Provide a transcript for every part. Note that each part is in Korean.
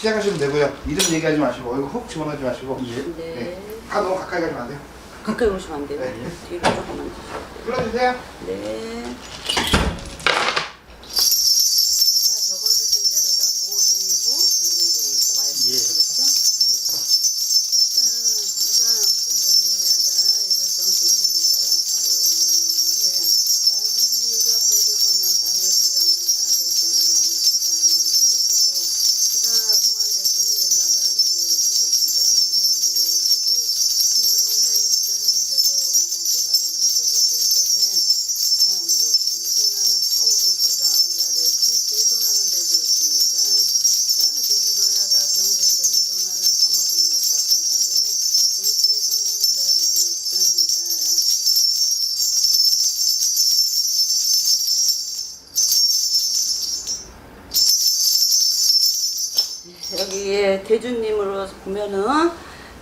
시작하시면 되고요. 이름 얘기하지 마시고 이거 훅 집어넣지 마시고. 예. 네. 네. 아 너무 가까이 가시면 안 돼요. 가까이 오시면 안 돼요. 네. 뒤로 조금만 주세요. 불러주세요. 네. 자, 적어줄 때대로 다 모생이고 공전생이고 와이프 예. 그렇죠? 자, 부당 공전생이하다 이것은 공전이다 바이오는 예. 다른 생기가 풍주번영 단의 주장은 다 대신할 먹는 것을 먹는 것이고 부당 공한 대신에 나가는 일을 주고 신장은 먹는 일을 주고 신유동자 입술을 잊어서 오는 공도 다른 공도 있을 때는 신유도나는 파울을 쏟아온 날에 큰죄 도나는 데도 있습니다. 자, 제주도야 다 병들되는 도나는 사먹은 것 같은 날에 큰죄 도나는 날도 있습니다. 여기에 대주님으로 보면은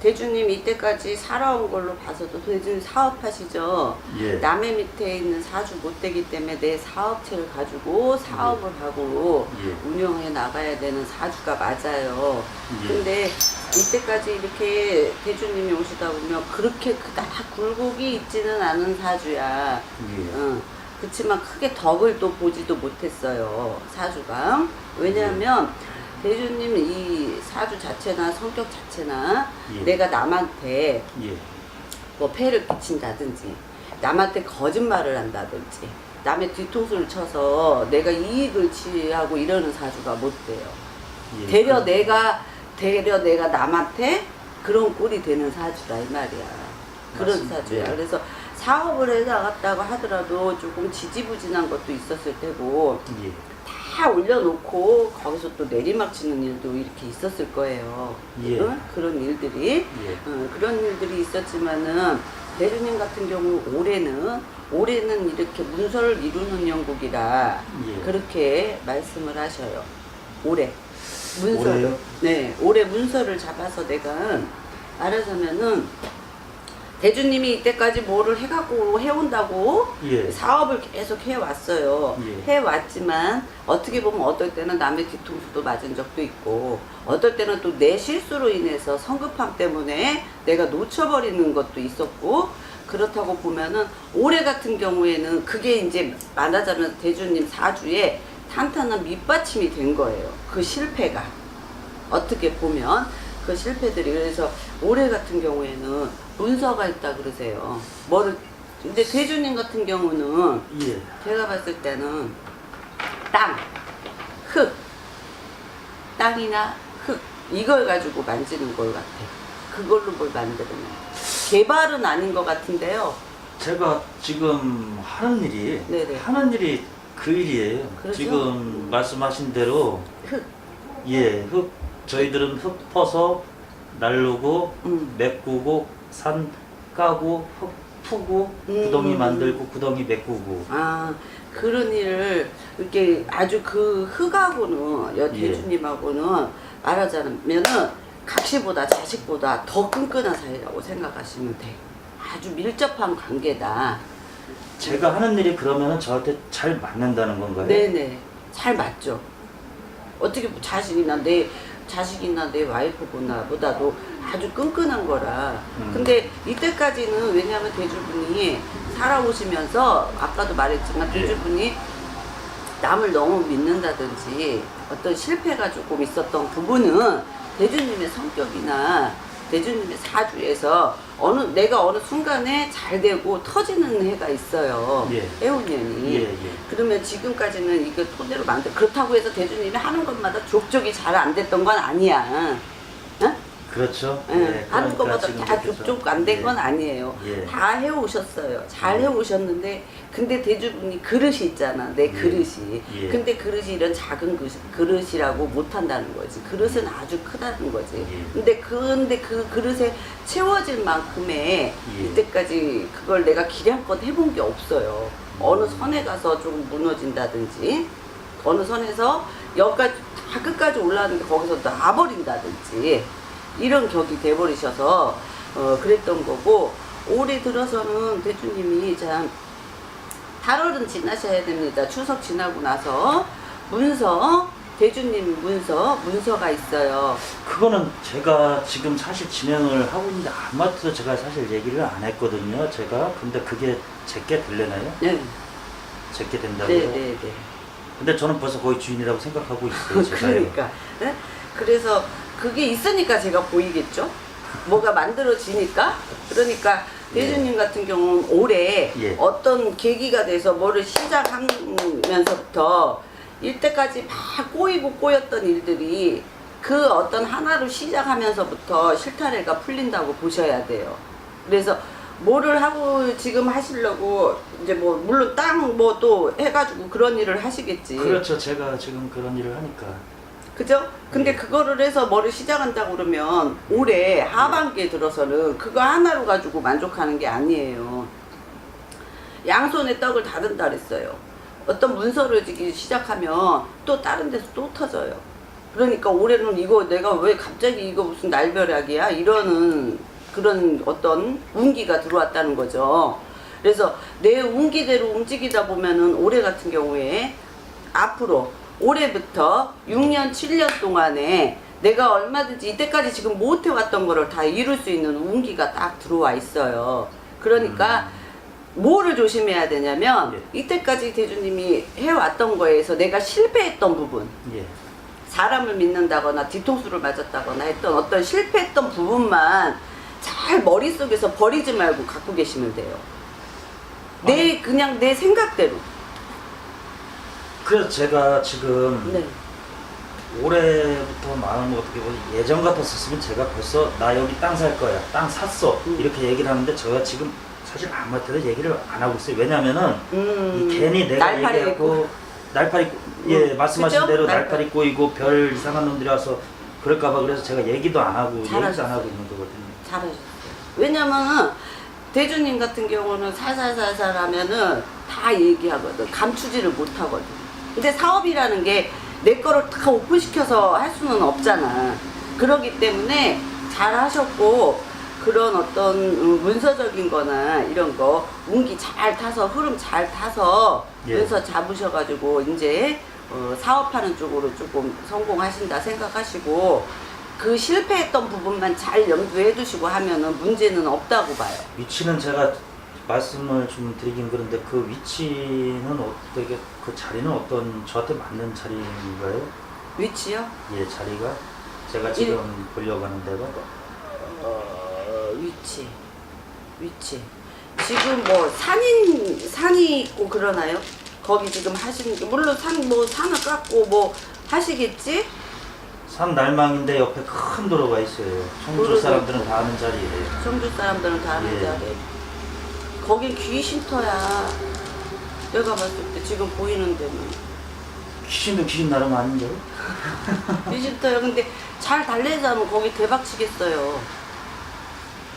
대주님 이때까지 살아온 걸로 봐서도 대주님 사업하시죠. 예. 남의 밑에 있는 사주 못 되기 때문에 내 사업체를 가지고 사업을 하고 예. 운영해 나가야 되는 사주가 맞아요. 예. 근데 이때까지 이렇게 대주님이 오시다 보면 그렇게 그닥 굴곡이 있지는 않은 사주야. 예. 그렇지만 크게 덕을 또 보지도 못했어요, 사주가. 왜냐하면 대주님 이 사주 자체나 성격 자체나 예. 내가 남한테 예. 뭐 폐를 끼친다든지 남한테 거짓말을 한다든지 남의 뒤통수를 쳐서 내가 이익을 취하고 이러는 사주가 못 돼요. 예. 되려 내가 남한테 그런 꼴이 되는 사주다 이 말이야. 그런 맞습니다. 사주야. 예. 그래서 사업을 해 나갔다고 하더라도 조금 지지부진한 것도 있었을 테고 예. 다 올려놓고 거기서 또 내리막치는 일도 이렇게 있었을 거예요. 예. 응? 그런 일들이 예. 그런 일들이 있었지만은 대주님 같은 경우 올해는 이렇게 문서를 이루는 영국이라 예. 그렇게 말씀을 하셔요. 올해 문서를 올해요? 네 올해 문서를 잡아서 내가 말하자면은 대주님이 이때까지 뭐를 해갖고 해온다고 예. 사업을 계속 해왔어요. 예. 해왔지만 어떻게 보면 어떨 때는 남의 뒤통수도 맞은 적도 있고 어떨 때는 또 내 실수로 인해서 성급함 때문에 내가 놓쳐버리는 것도 있었고 그렇다고 보면은 올해 같은 경우에는 그게 이제 말하자면 대주님 사주에 탄탄한 밑받침이 된 거예요. 그 실패가 어떻게 보면 그 실패들이 그래서 올해 같은 경우에는 문서가 있다 그러세요. 근데 대주님 같은 경우는 예. 제가 봤을 때는 땅, 흙, 땅이나 흙 이걸 가지고 만지는 걸 같아. 그걸로 뭘 만들면 개발은 아닌 것 같은데요. 제가 지금 하는 일이 네네. 그 일이에요. 그렇죠? 지금 말씀하신 대로 흙, 예, 저희들은 흙 퍼서 날르고 메꾸고 산 까고 흙 푸고 구덩이 만들고 구덩이 메꾸고 그런 일을 이렇게 아주 그 흙하고는 예. 대주님하고는 말하자면은 각시보다 자식보다 더 끈끈한 사이라고 생각하시면 돼. 아주 밀접한 관계다. 제가 하는 일이 그러면은 저한테 잘 맞는다는 건가요? 네네. 잘 맞죠. 어떻게 자식이나 내 와이프보다 보다도 아주 끈끈한 거라. 근데 이때까지는 왜냐하면 대주분이 살아오시면서 아까도 말했지만 예. 대주분이 남을 너무 믿는다든지 어떤 실패가 조금 있었던 부분은 대주님의 성격이나 대주님의 사주에서 내가 어느 순간에 잘 되고 터지는 해가 있어요. 예. 해운년이. 예, 예. 그러면 지금까지는 이거 토대로 그렇다고 해서 대주님이 하는 것마다 족족이 잘 안 됐던 건 아니야. 응? 그렇죠. 응. 예, 하는 그러니까 것보다 지금 다 그렇죠. 족족 안 된 건 예. 아니에요. 예. 다 해오셨어요. 잘 해오셨는데 근데 대주분이 그릇이 있잖아. 내 그릇이. 예. 근데 그릇이 이런 작은 그릇이라고 못한다는 거지. 그릇은 아주 크다는 거지. 예. 근데 그 그릇에 채워질 만큼의 예. 이때까지 그걸 내가 기량껏 해본 게 없어요. 어느 선에 가서 좀 무너진다든지 어느 선에서 여기까지 다 끝까지 올라왔는데 거기서 놔버린다든지 이런 격이 돼버리셔서 그랬던 거고 올해 들어서는 대주님이 참 8월은 지나셔야 됩니다. 추석 지나고 나서 문서 대주님 문서가 있어요. 그거는 제가 지금 사실 진행을 하고 있는데 아무것도 제가 사실 얘기를 안 했거든요. 제가 근데 그게 제게 될려나요? 네. 제게 된다고요? 네네네. 근데 저는 벌써 거의 주인이라고 생각하고 있어요. 제가요. 그러니까. 네? 그래서 그게 있으니까 제가 보이겠죠? 뭐가 만들어지니까? 그러니까 대주님 같은 경우는 올해 예. 어떤 계기가 돼서 뭐를 시작하면서부터 이때까지 막 꼬였던 일들이 그 어떤 하나로 시작하면서부터 실타래가 풀린다고 보셔야 돼요. 그래서 뭐를 하고 지금 하시려고 이제 뭐 물론 땅 뭐 또 해가지고 그런 일을 하시겠지. 그렇죠. 제가 지금 그런 일을 하니까. 그죠? 근데 예. 그거를 해서 뭐를 시작한다고 그러면 올해 하반기에 들어서는 그거 하나로 가지고 만족하는 게 아니에요. 양손에 떡을 다른다 그랬어요. 어떤 문서를 지기 시작하면 또 다른 데서 또 터져요. 그러니까 올해는 이거 내가 왜 갑자기 이거 무슨 날벼락이야? 이러는 그런 어떤 운기가 들어왔다는 거죠. 그래서 내 운기대로 움직이다 보면은 올해 같은 경우에 앞으로 올해부터 6년, 7년 동안에 내가 얼마든지 이때까지 지금 못 해왔던 거를 다 이룰 수 있는 운기가 딱 들어와 있어요. 그러니까 뭐를 조심해야 되냐면 예. 이때까지 대주님이 해왔던 거에서 내가 실패했던 부분, 예. 사람을 믿는다거나 뒤통수를 맞았다거나 했던 어떤 실패했던 부분만 잘 머릿속에서 버리지 말고 갖고 계시면 돼요. 그냥 내 생각대로. 그래서 제가 지금 네. 올해부터 마음을 어떻게 보면 예전 같았었으면 제가 벌써 나 여기 땅 살 거야, 땅 샀어 이렇게 얘기를 하는데 제가 지금 사실 아무한테도 얘기를 안 하고 있어요. 왜냐면은 이 괜히 내가 날파리 얘기하고 날파리 예 말씀하신 그죠? 대로 날파리. 날파리 꼬이고 별 이상한 놈들이 와서 그럴까봐 그래서 제가 얘기도 안 하고 얘기도 안 잘하셨어요. 하고 있는 거거든요. 잘하셨어요. 왜냐면은 대주님 같은 경우는 살살살살 하면은 다 얘기하거든. 감추지를 못하거든. 근데 사업이라는 게 내 거를 다 오픈시켜서 할 수는 없잖아. 그러기 때문에 잘 하셨고 그런 어떤 문서적인 거나 이런 거 운기 잘 타서 흐름 잘 타서 예. 문서 잡으셔가지고 이제 사업하는 쪽으로 조금 성공하신다 생각하시고 그 실패했던 부분만 잘 염두해 두시고 하면은 문제는 없다고 봐요. 위치는 제가 말씀을 좀 드리긴 그런데 그 위치는 어떻게 그 자리는 어떤 저한테 맞는 자리인가요? 위치요? 예 자리가 제가 지금 보려고 하는 데가 위치. 지금 뭐 산이 있고 그러나요? 거기 지금 하시는 게 물론 산을 깎고 뭐 하시겠지? 산 날망인데 옆에 큰 도로가 있어요. 청주 도로가 사람들은 있고. 다 아는 자리예요. 청주 사람들은 다 아는 예. 자리. 거긴 귀신터야. 내가 봤을 때 지금 보이는 데는 귀신도 귀신 나름 아닌데요? 귀신터야. 근데 잘 달래자면 거기 대박 치겠어요.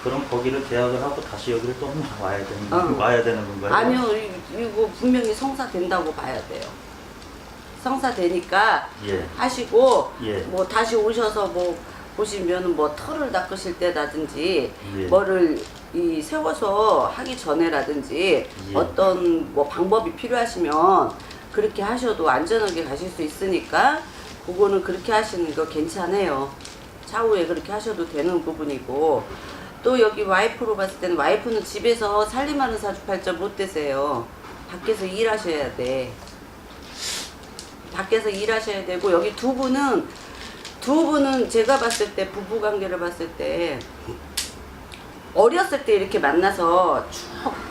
그럼 거기를 계약을 하고 다시 여기를 또 와야 되는 어. 와야 되는 건가요? 아니요, 이거 분명히 성사된다고 봐야 돼요. 성사되니까 예. 하시고 예. 뭐 다시 오셔서 뭐 보시면은 뭐 털을 닦으실 때라든지 예. 뭐를 세워서 하기 전에라든지 예. 어떤 뭐 방법이 필요하시면 그렇게 하셔도 안전하게 가실 수 있으니까 그거는 그렇게 하시는 거 괜찮아요. 차후에 그렇게 하셔도 되는 부분이고 또 여기 와이프로 봤을 때는 와이프는 집에서 살림하는 사주팔자 못 되세요. 밖에서 일하셔야 돼. 밖에서 일하셔야 되고 여기 두 분은 제가 봤을 때 부부 관계를 봤을 때 어렸을 때 이렇게 만나서 쭉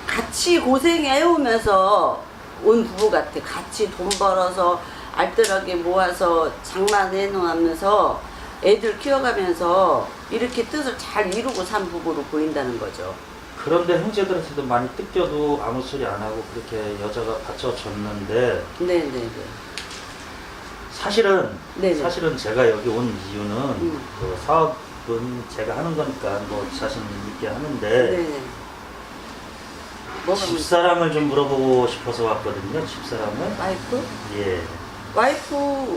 같이 고생해오면서 온 부부 같아. 같이 돈 벌어서 알뜰하게 모아서 장만해 놓으면서 애들 키워가면서 이렇게 뜻을 잘 이루고 산 부부로 보인다는 거죠. 그런데 형제들한테도 많이 뜯겨도 아무 소리 안 하고 그렇게 여자가 받쳐줬는데 네네네. 네네. 사실은 제가 여기 온 이유는 그 사업은 제가 하는 거니까 뭐 자신 있게 하는데 네네. 뭐가 집사람을 좀 물어보고 싶어서 왔거든요. 집사람을. 와이프? 예.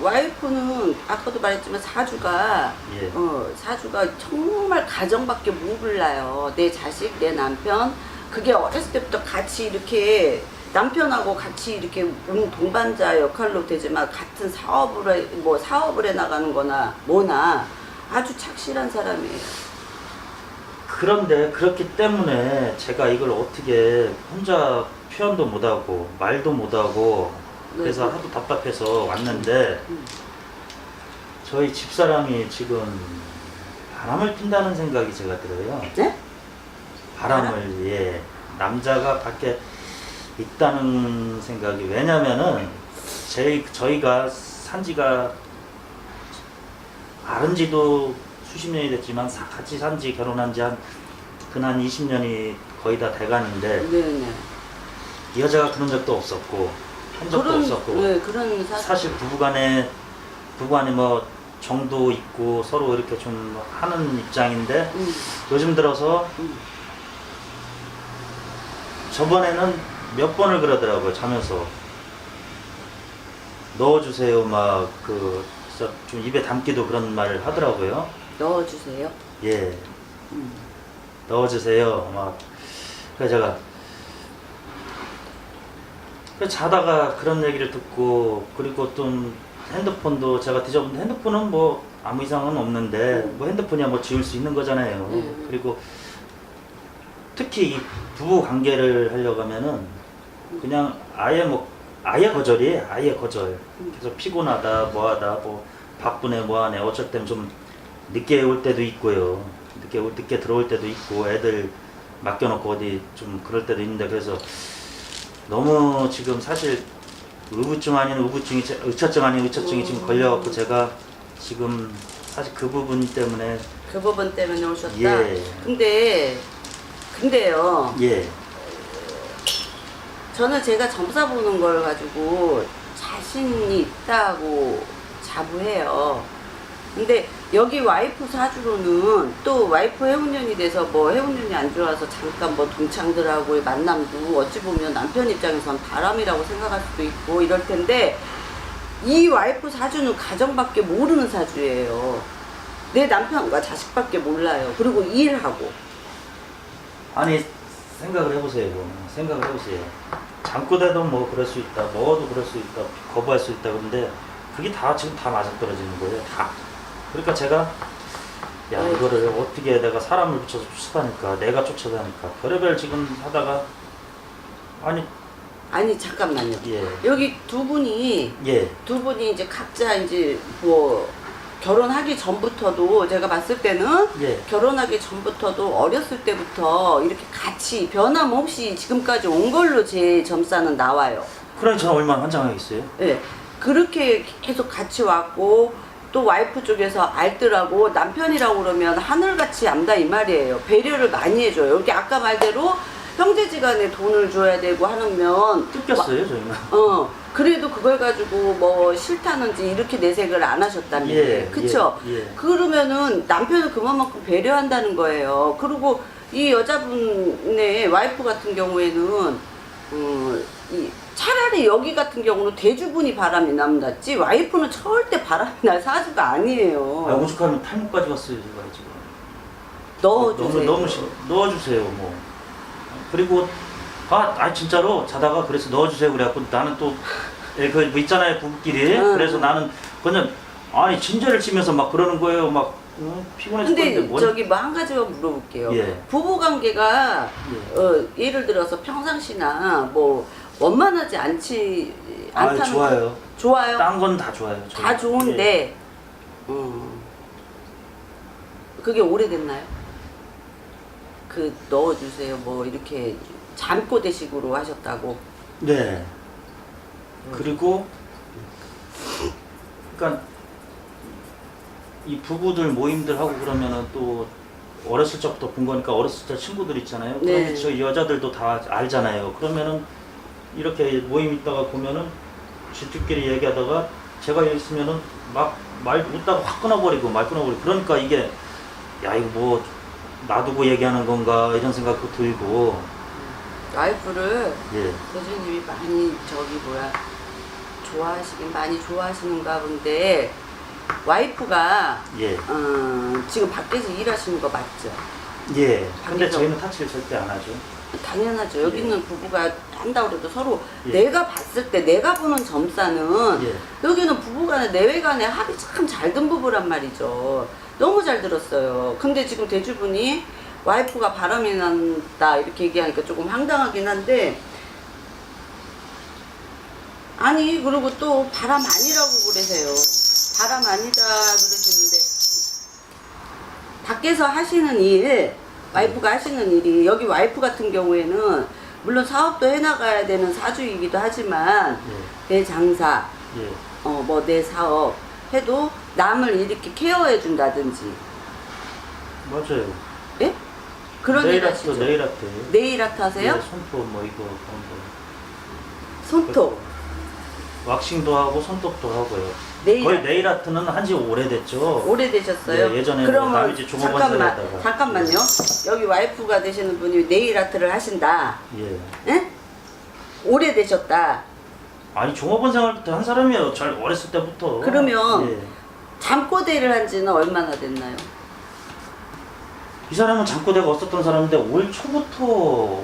와이프는 아까도 말했지만 사주가 예. 사주가 정말 가정밖에 못 불나요. 내 자식, 내 남편 그게 어렸을 때부터 같이 이렇게 남편하고 같이 이렇게 동반자 역할로 되지만 같은 사업을 해 나가는 거나 뭐나 아주 착실한 사람이에요. 그런데 그렇기 때문에 제가 이걸 어떻게 혼자 표현도 못하고 말도 못하고 그래서 네. 하도 답답해서 왔는데 저희 집사람이 지금 바람을 핀다는 생각이 제가 들어요. 네? 바람을 예 남자가 밖에 있다는 생각이 왜냐면은 저희가 산지가 아른지도 수십 년이 됐지만 같이 산지 결혼한 지 한 근한 20년이 거의 다 돼가는데 네네. 이 여자가 그런 적도 없었고 한 적도 없었고 네, 그런 사실 부부간에 뭐 정도 있고 서로 이렇게 좀 하는 입장인데 요즘 들어서 저번에는 몇 번을 그러더라고요. 자면서 넣어주세요 막 좀 입에 담기도 그런 말을 하더라고요. 넣어주세요. 예 넣어주세요 막 그래서 제가 자다가 그런 얘기를 듣고 그리고 또 핸드폰도 제가 뒤져봤는데 핸드폰은 뭐 아무 이상은 없는데 뭐 핸드폰이야 뭐 지울 수 있는 거잖아요. 그리고 특히 이 부부 관계를 하려고 하면은 그냥 아예 거절이에요. 아예 거절. 그래서 피곤하다 뭐하다 뭐 바쁘네 뭐하네 어쩔 땐 좀 늦게 올 때도 있고요. 늦게 들어올 때도 있고 애들 맡겨놓고 어디 좀 그럴 때도 있는데 그래서 너무 지금 사실 의부증 아닌 의부증이 의처증 아닌 의처증이 지금 걸려갖고 제가 지금 사실 그 부분 때문에 오셨다. 예. 근데요. 예. 저는 제가 점사 보는 걸 가지고 자신이 있다고 자부해요. 근데 여기 와이프 사주로는 또 와이프 해운년이 돼서 뭐 해운년이 안 좋아서 잠깐 뭐 동창들하고의 만남도 어찌 보면 남편 입장에선 바람이라고 생각할 수도 있고 이럴 텐데 이 와이프 사주는 가정밖에 모르는 사주예요. 내 남편과 자식밖에 몰라요. 그리고 일하고. 아니 생각을 해보세요. 생각을 해보세요. 잠꼬대도 뭐 그럴 수 있다. 먹어도 그럴 수 있다. 거부할 수 있다. 근데 그게 다 지금 다 맞아떨어지는 거예요. 다. 그러니까 제가 이거를 어떻게 내가 사람을 붙여서 쫓아다니까 내가 쫓아다니까 별의별 지금 하다가 아니 잠깐만요. 예. 여기 두 분이 이제 각자 이제 뭐 결혼하기 전부터도 제가 봤을 때는 예. 결혼하기 전부터도 어렸을 때부터 이렇게 같이 변함없이 지금까지 온 걸로 제 점사는 나와요. 그러니 저는 얼마나 환장하겠어요? 네. 그렇게 계속 같이 왔고 또 와이프 쪽에서 알더라고 남편이라고 그러면 하늘같이 안다 이 말이에요. 배려를 많이 해줘요. 여기 아까 말대로 형제지간에 돈을 줘야 되고 하면 뜯겼어요 저희는. 그래도 그걸 가지고 뭐 싫다는지 이렇게 내색을 안 하셨다며. 그쵸? 그러면은 남편을 그만큼 배려한다는 거예요. 그리고 이 여자분의 와이프 같은 경우에는 차라리 여기 같은 경우는 대주분이 바람이 남났지 와이프는 절대 바람이 날 사주가 아니에요. 오죽하면 탈모까지 갔어요 제가 지금. 넣어주세요. 너무 넣어주세요 뭐. 그리고 진짜로 자다가 그래서 넣어주세요 그래갖고 나는 또 뭐 있잖아요 부부끼리. 그래서 나는 그냥 진저를 치면서 막 그러는 거예요. 막 피곤해서 근데 저기 뭐 한 가지만 물어볼게요. 부부관계가 예를 들어서 평상시나 뭐 원만하지 않다는 좋아요. 좋아요? 딴 건 다 좋아요. 다 좋은데 그게 오래됐나요? 넣어주세요 뭐 이렇게 잠꼬대식으로 하셨다고. 네. 그리고 그러니까 이 부부들 모임들 하고 그러면은 또 어렸을 적부터 본 거니까 어렸을 때 친구들 있잖아요. 그러면 저 여자들도 다 알잖아요. 그러면은 이렇게 모임 있다가 보면은 지들끼리 얘기하다가 제가 여기 있으면은 막 말 웃다가 확 끊어버리고 그러니까 이게 이거 뭐 놔두고 얘기하는 건가 이런 생각도 들고. 와이프를 교수님이 많이 많이 좋아하시는가 본데 와이프가 지금 밖에서 일하시는 거 맞죠? 근데 저희는 타치를 절대 안 하죠. 당연하죠. 여기 예. 있는 부부가 한다고 그래도 서로 예. 내가 봤을 때 내가 보는 점사는 예. 여기는 부부간에 내외간에 합이 참 잘 든 부부란 말이죠. 너무 잘 들었어요. 근데 지금 대주분이 와이프가 바람이 난다 이렇게 얘기하니까 조금 황당하긴 한데 아니 그리고 또 바람 아니라고 그러세요. 바람 아니다 그러시는데 밖에서 하시는 일 와이프가 하시는 일이 여기 와이프 같은 경우에는 물론 사업도 해나가야 되는 사주이기도 하지만 내 장사 예. 뭐 내 사업 해도 남을 이렇게 케어해 준다든지 맞아요. 예? 그런 일 네일 아트, 하시죠? 네일 아트. 네일 아트 하세요? 예, 손톱 뭐 이거 그런 거. 손톱 왁싱도 하고 손톱도 하고요. 네일 거의 아트. 네일 아트는 한지 오래됐죠. 오래되셨어요? 네, 예전에 뭐 그러면 남이지 종업원사에다가. 잠깐만요. 여기 와이프가 되시는 분이 네일 아트를 하신다. 예. 예? 오래되셨다. 아니 종업원 생활부터 한 사람이에요. 잘 어렸을 때부터. 그러면 예. 잠꼬대를 한 지는 얼마나 됐나요? 이 사람은 잠꼬대가 없었던 사람인데 올 초부터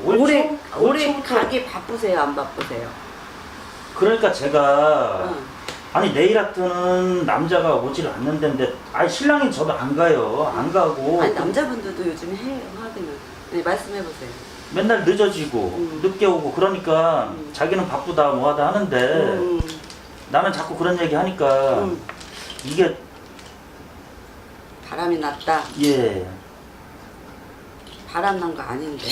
올해 초부터 가게 바쁘세요? 안 바쁘세요? 그러니까 제가 응. 아니 네일 아트는 남자가 오질 않는 데인데 아니 신랑이 저도 안 가요. 안 가고 아니 남자분들도 요즘 해요 하기는. 네, 말씀해보세요. 맨날 늦어지고 늦게 오고 그러니까 자기는 바쁘다 뭐하다 하는데 나는 자꾸 그런 얘기 하니까 이게 바람이 났다. 예. 바람 난 거 아닌데.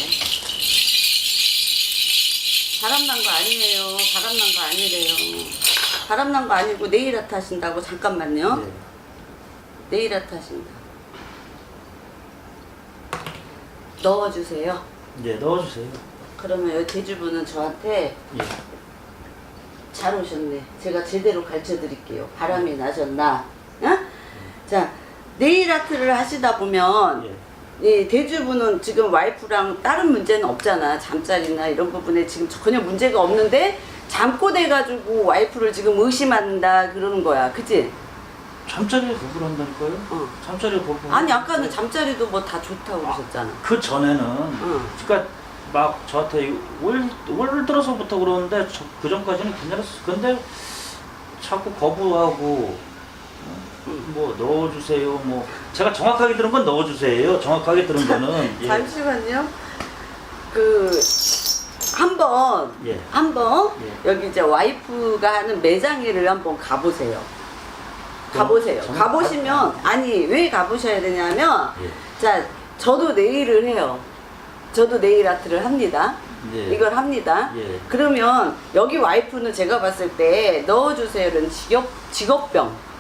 바람 난 거 아니에요. 바람 난 거 아니래요. 바람 난 거 아니고 네일 아트 하신다고. 잠깐만요. 예. 네일 아트 하신다. 넣어주세요. 예, 넣어주세요. 그러면 여기 대주분은 저한테 예. 잘 오셨네. 제가 제대로 가르쳐 드릴게요. 바람이 나셨나? 어? 자, 네일 아트를 하시다 보면 예. 이 대주분은 지금 와이프랑 다른 문제는 없잖아. 잠자리나 이런 부분에 지금 전혀 문제가 없는데 잠꼬대 가지고 와이프를 지금 의심한다 그러는 거야. 그치? 잠자리에 거부를 한다니까요? 어. 잠자리에 거부. 아니 아까는 잠자리도 뭐 다 좋다고 그러셨잖아. 그 전에는 그러니까 막 저한테 올 들어서부터 그러는데 그 전까지는 괜찮았어. 근데 자꾸 거부하고 뭐 넣어주세요. 뭐 제가 정확하게 들은 건 넣어주세요. 정확하게 들은 거는 예. 잠시만요. 그 한번 예. 예. 여기 이제 와이프가 하는 매장일을 한번 가보세요. 가보세요. 가보시면 아니 왜 가보셔야 되냐면 예. 자 저도 네일을 해요. 저도 네일 아트를 합니다. 예. 이걸 합니다. 예. 그러면 여기 와이프는 제가 봤을 때 넣어주세요는 직업병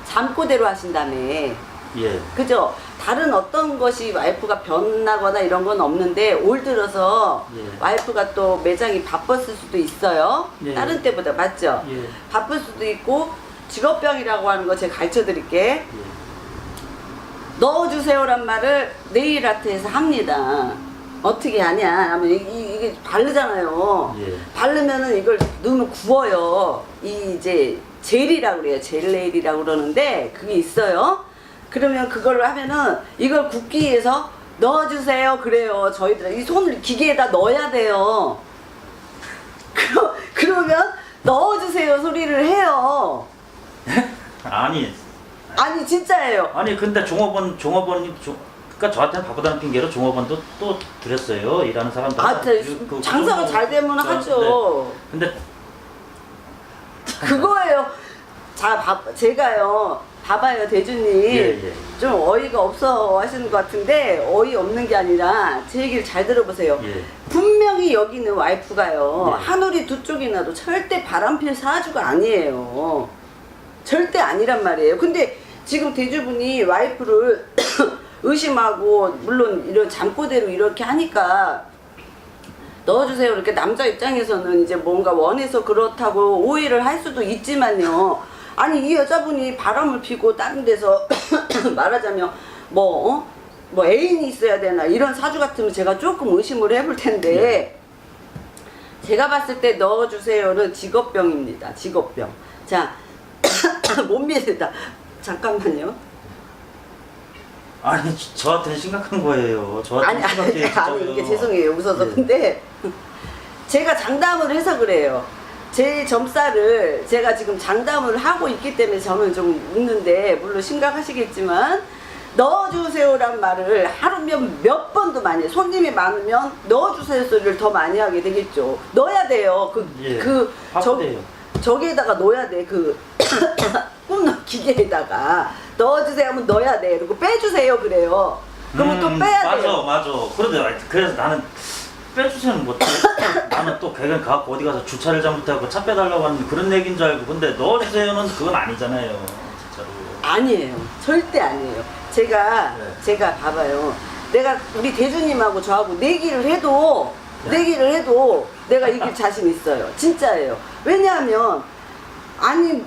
잠꼬대로 하신다며. 예. 그죠? 다른 어떤 것이 와이프가 변하거나 이런 건 없는데 올 들어서 예. 와이프가 또 매장이 바빴을 수도 있어요. 예. 다른 때보다 맞죠? 예. 바쁠 수도 있고 직업병이라고 하는 거 제가 가르쳐 드릴게. 예. 넣어주세요란 말을 네일 아트에서 합니다. 어떻게 하냐 하면 이게 바르잖아요. 예. 바르면은 이걸 넣으면 구워요. 이 이제 젤이라고 그래요. 젤 네일이라고 그러는데 그게 있어요. 그러면 그걸 하면은 이걸 굽기 위해서 넣어주세요 그래요. 저희들 이 손을 기계에다 넣어야 돼요. 그러면 넣어주세요 소리를 해요. 아니 진짜예요. 아니 근데 종업원이 그러니까 저한테는 바쁘다는 핑계로 종업원도 또 드렸어요. 일하는 사람들. 장사가 잘 되면 하죠. 근데 그거예요. 제가요. 봐봐요, 대주님. 예. 좀 어이가 없어 하시는 것 같은데, 어이 없는 게 아니라, 제 얘기를 잘 들어보세요. 예. 분명히 여기는 와이프가요, 예. 하늘이 두 쪽이 나도 절대 바람필 사주가 아니에요. 절대 아니란 말이에요. 근데 지금 대주분이 와이프를 의심하고, 물론 이런 잠꼬대로 이렇게 하니까, 넣어주세요. 이렇게 남자 입장에서는 이제 뭔가 원해서 그렇다고 오해를 할 수도 있지만요. 아니 이 여자분이 바람을 피고 다른 데서 말하자면 뭐 애인이 있어야 되나 이런 사주 같으면 제가 조금 의심을 해볼 텐데 제가 봤을 때 넣어주세요는 직업병입니다. 직업병. 자 못 믿는다. 잠깐만요. 아니 저한테는 심각한 거예요. 아니 저한테는 아니 심각해요. 아니 이게 죄송해요 웃어서 네. 근데 제가 장담을 해서 그래요. 제 점살을 제가 지금 장담을 하고 있기 때문에 저는 좀 웃는데 물론 심각하시겠지만 넣어주세요란 말을 하루면 몇 번도 많이 해요. 손님이 많으면 넣어주세요 소리를 더 많이 하게 되겠죠. 넣어야 돼요. 예, 저, 바쁘대요. 저기에다가 넣어야 돼. 굽는 기계에다가 넣어주세요 하면 넣어야 돼. 그리고 빼주세요 그래요. 그러면 또 빼야 돼요. 맞아. 그래서 나는 빼주세요는 뭐 나는 또 개근 가갖고 어디 가서 주차를 잘못하고 차 빼달라고 하는 그런 얘기인 줄 알고 근데 넣어주세요는 그건 아니잖아요. 진짜로. 아니에요. 절대 아니에요. 제가 봐봐요. 내가 우리 대주님하고 저하고 내기를 해도 내가 이길 자신 있어요. 진짜예요. 왜냐하면 아니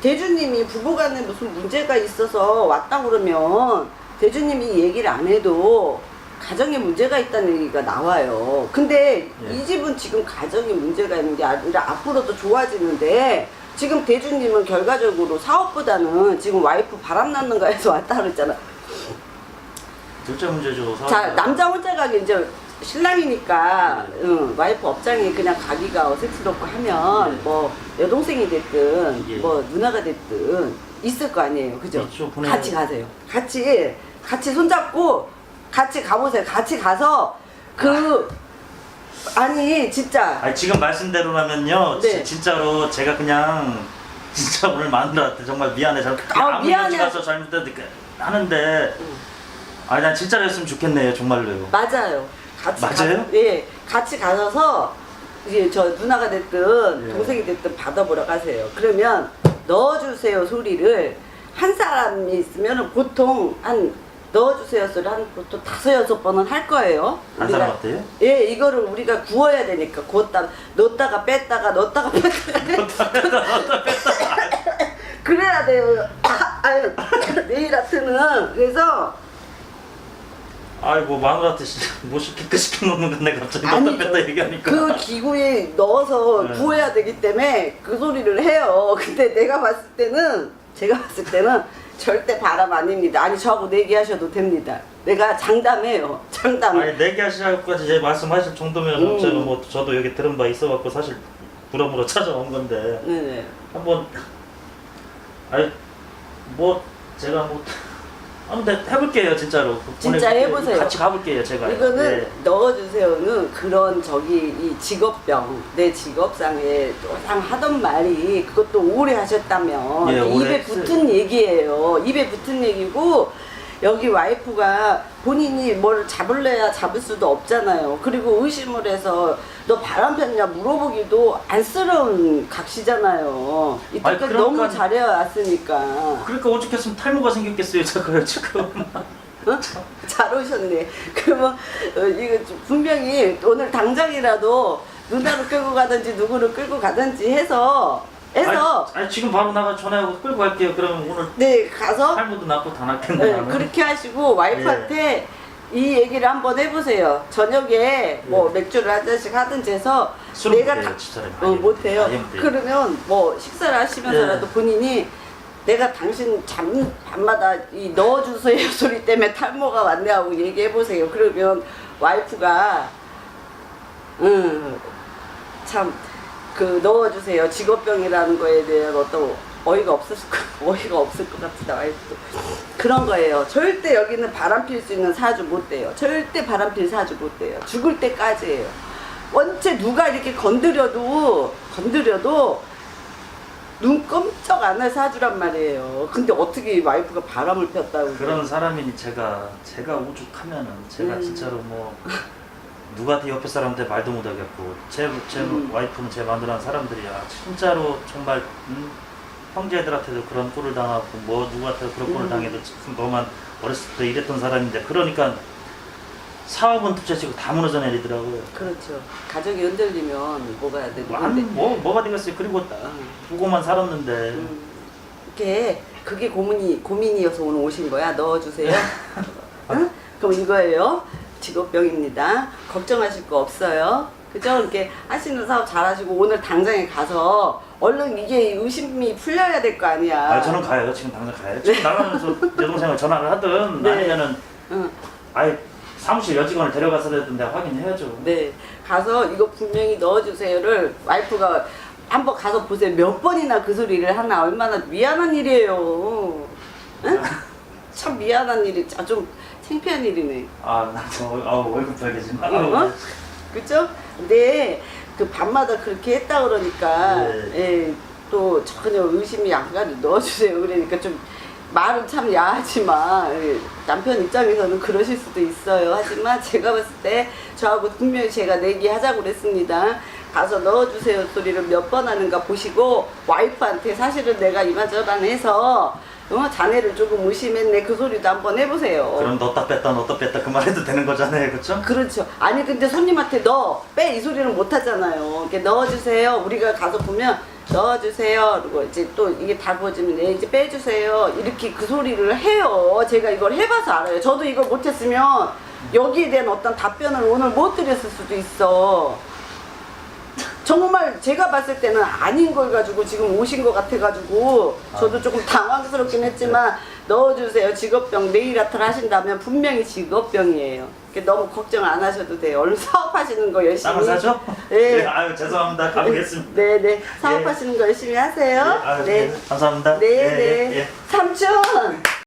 대주님이 부부간에 무슨 문제가 있어서 왔다 그러면 대주님이 얘기를 안 해도 가정에 문제가 있다는 얘기가 나와요. 근데 예. 이 집은 지금 가정에 문제가 있는 게 아니라 앞으로도 좋아지는데 지금 대주님은 결과적으로 사업보다는 지금 와이프 바람났는 거에서 왔다 그랬잖아. 둘째 문제죠. 자, 남자 혼자 가기 이제 신랑이니까 와이프 업장에 그냥 가기가 어색스럽고 하면 네. 뭐 여동생이 됐든 예. 뭐 누나가 됐든 있을 거 아니에요. 그죠? 있죠, 보내- 같이 가세요. 같이 손잡고 같이 가보세요. 같이 가서 아니 진짜 아니 지금 말씀대로라면요. 네. 진짜로 제가 그냥 진짜 오늘 마누라한테 정말 미안해. 아무 미안해. 일이 가서 잘못했는데 하는데 아니 난 진짜로 했으면 좋겠네요. 정말로요. 맞아요. 맞아요? 예, 같이 가셔서 이제 저 누나가 됐든 예. 동생이 됐든 받아보러 가세요. 그러면 넣어주세요 소리를 한 사람이 있으면 보통 한 넣어주세요 소리 한 보통 5-6번은 할 거예요. 한 사람한테요? 예, 이거를 우리가 구워야 되니까 넣었다가 뺐다가 넣었다가 뺐다가 그래야 돼요. 아유, 내일 하트는 그래서 아이고 마누라한테 뭐 시켜놓는 건데 갑자기 넣다 뺐다 얘기하니까 그 기구에 넣어서 네. 구워야 되기 때문에 그 소리를 해요. 근데 제가 봤을 때는 절대 바람 아닙니다. 아니 저하고 내기하셔도 됩니다. 내가 장담해요. 장담. 아니 내기하시라고까지 제 말씀하실 정도면 제가 뭐 저도 여기 들은 바 있어갖고 사실 부러무러 찾아온 건데 네네. 한번 아니 뭐 제가 뭐 근데 해볼게요 진짜로. 진짜 해보세요. 같이 가볼게요 제가. 이거는 예. 넣어주세요는 그런 이 직업병 내 직업상에 항상 하던 말이 그것도 오래 하셨다면 예, 오래 입에 붙은 얘기예요. 입에 붙은 얘기고 여기 와이프가 본인이 뭘 잡을래야 잡을 수도 없잖아요. 그리고 의심을 해서 너 바람 폈냐 물어보기도 안쓰러운 각시잖아요. 이때까지 아니, 너무 그러니까- 잘해왔으니까. 그러니까 오죽했으면 탈모가 생겼겠어요 제가요 지금. 어? 잘 오셨네. 그러면 이거 분명히 오늘 당장이라도 누나를 끌고 가든지 누구를 끌고 가든지 해서 아니 지금 바로 나가 전화하고 끌고 갈게요. 그러면 오늘 네 가서 탈모도 낫고 다 낫겠네. 네, 나는. 그렇게 하시고 와이프한테 이 얘기를 한번 해보세요. 저녁에 뭐 맥주를 한 잔씩 하든지 해서 술은 내가 못해요, 다 진짜로. 아예 못해요. 아예 못해요. 그러면 뭐 식사를 하시면서라도 네. 본인이 내가 당신 밤마다 이 넣어주세요 소리 때문에 탈모가 왔네 하고 얘기해보세요. 그러면 와이프가 참 넣어주세요 직업병이라는 거에 대한 어떤 어이가 없을 것 같다. 와이프도 그런 거예요. 절대 여기는 바람 필 수 있는 사주 못 돼요. 절대 바람 필 사주 못 돼요. 죽을 때까지예요. 원체 누가 이렇게 건드려도 눈 깜짝 안 할 사주란 말이에요. 근데 어떻게 와이프가 바람을 폈다고 그런 사람이니 제가 오죽하면은 제가 진짜로 뭐 누구한테 옆에 사람한테 말도 못하겠고 제 와이프는 제 마누라는 사람들이야 진짜로 정말 형제들한테도 그런 꼴을 당하고 뭐 누구한테도 그런 꼴을 당해도 너만 어렸을 때 이랬던 사람인데 그러니까 사업은 둘째치고 다 무너져 내리더라고요. 그렇죠. 가족이 흔들리면 뭐가 해야 되는데 아니 뭐가 되겠어요. 그리고 두고만 살았는데 그게 고민이어서 오늘 오신 거야. 넣어주세요. 응? 그럼 이거예요. 직업병입니다. 걱정하실 거 없어요. 그죠? 이렇게 하시는 사업 잘하시고 오늘 당장에 가서 얼른 이게 의심이 풀려야 될 거 아니야. 아 저는 가요. 지금 당장 가요. 지금 나가면서 여동생을 전화를 하든 네. 아니면은 응. 아예 사무실 여직원을 데려가서라도 내가 확인해야죠. 네. 가서 이거 분명히 넣어주세요를 와이프가 한번 가서 보세요. 몇 번이나 그 소리를 하나. 얼마나 미안한 일이에요. 응? 참 미안한 일이, 좀 창피한 일이네. 아나저 월급 줘야겠지. 어? 그죠? 근데 그 밤마다 그렇게 했다 그러니까 네. 예, 또 전혀 의심이 안 가도 넣어주세요. 그러니까 좀 말은 참 야하지만 예, 남편 입장에서는 그러실 수도 있어요. 하지만 제가 봤을 때 저하고 분명히 제가 내기하자고 그랬습니다. 가서 넣어주세요 소리를 몇 번 하는가 보시고 와이프한테 사실은 내가 이만저만 해서 자네를 조금 의심했네 그 소리도 한번 해보세요. 그럼 넣었다 뺐다 그 말 해도 되는 거잖아요, 그렇죠? 그렇죠. 아니 근데 손님한테 넣어 빼 이 소리는 못 하잖아요. 이렇게 넣어주세요. 우리가 가서 보면 넣어주세요. 그리고 이제 또 이게 다 부어지면 네, 이제 빼주세요. 이렇게 그 소리를 해요. 제가 이걸 해봐서 알아요. 저도 이걸 못했으면 여기에 대한 어떤 답변을 오늘 못 드렸을 수도 있어. 정말 제가 봤을 때는 아닌 걸 가지고 지금 오신 것 같아가지고 저도 조금 당황스럽긴 했지만 넣어주세요. 직업병 네일 아트를 하신다면 분명히 직업병이에요. 너무 걱정 안 하셔도 돼요. 얼른 사업하시는 거 열심히. 땅을 사죠? 네. 아유 죄송합니다. 가보겠습니다. 네네. 사업하시는 거 열심히 하세요. 아유, 네. 감사합니다. 네네. 예, 예, 예. 삼촌.